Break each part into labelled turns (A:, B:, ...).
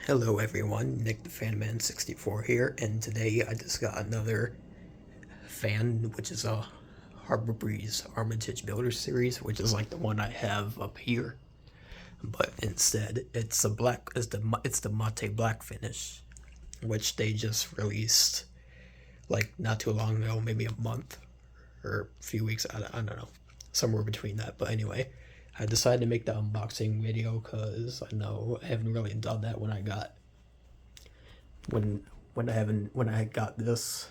A: Hello everyone, Nick the Fanman 64 here, and today I just got another fan, which is a Harbor Breeze Armitage Builder series, which is like the one I have up here, but instead it's the matte black finish, which they just released like not too long ago, maybe a month or a few weeks. I don't know, somewhere between that. But anyway, I decided to make the unboxing video because I know I haven't really done that when I got this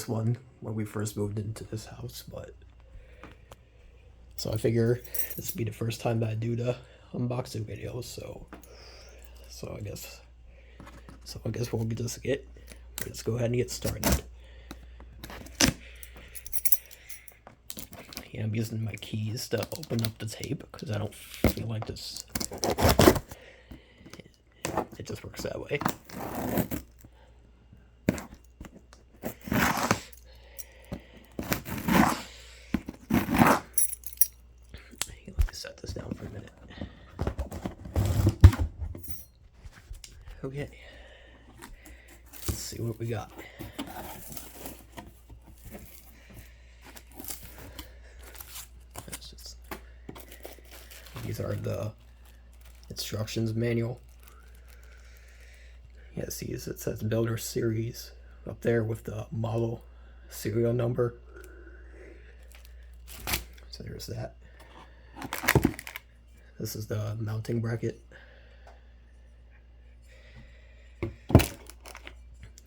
A: one when we first moved into this house. But so I figure this would be the first time that I do the unboxing videos. So I guess let's go ahead and get started. Yeah, I'm using my keys to open up the tape because I don't feel like this. It just works that way. Let me set this down for a minute. Okay. Let's see what we got. These are the instructions manual. Yeah, see, it says Builder Series up there with the model serial number. So there's that. This is the mounting bracket.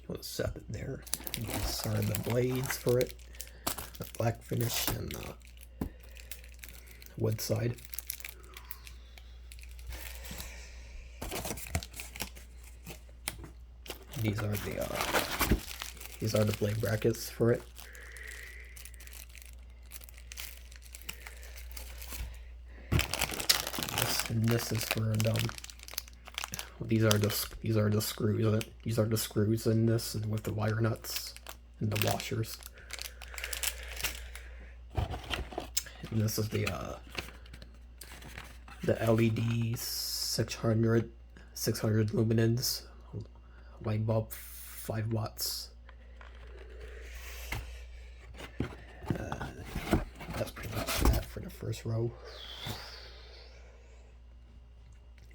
A: We'll set it there. These are the blades for it. The black finish and the wood side. These are the blade brackets for it. This is for these are the screws. These are the screws in this, and with the wire nuts and the washers. And this is the LED 600 lumens light bulb, 5 watts. That's pretty much that for the first row.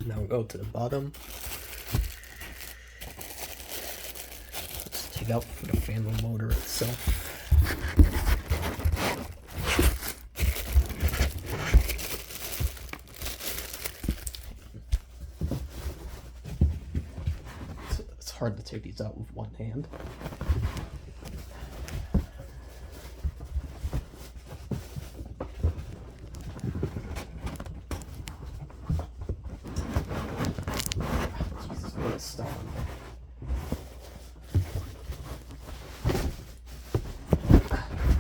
A: Now we'll go to the bottom. Let's take out for the fan motor itself. It's hard to take these out with one hand. Jesus, what a stuff.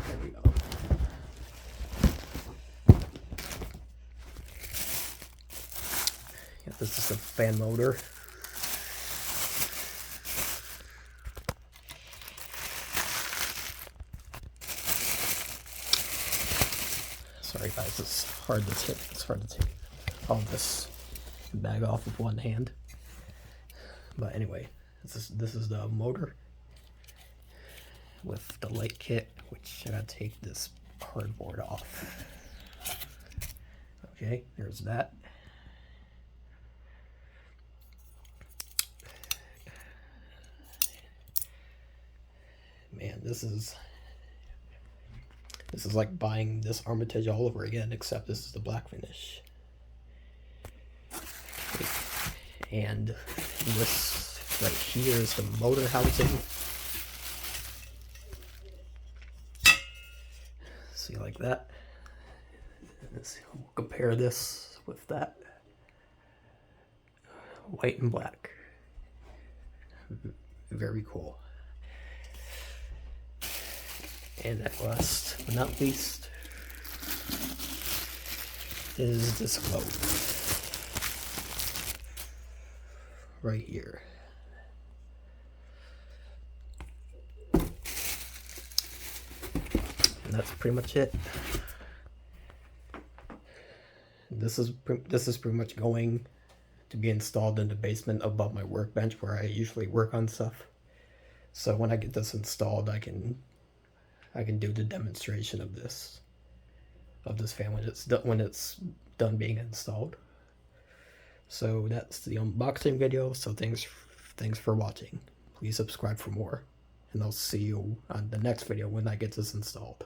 A: There we go. Yeah, this is the fan motor. Sorry guys, it's hard to take all this bag off with one hand. But anyway, this is the motor with the light kit, which I gotta take this cardboard off. Okay, there's that. Man, this is like buying this Armitage all over again, except this is the black finish. And this right here is the motor housing. See, like that. We'll compare this with that. White and black. Very cool. And at last but not least is this globe right here. And that's pretty much it. This is pretty much going to be installed in the basement above my workbench where I usually work on stuff. So when I get this installed, I can do the demonstration of this fan when it's done being installed. So that's the unboxing video. So thanks for watching. Please subscribe for more, and I'll see you on the next video when I get this installed.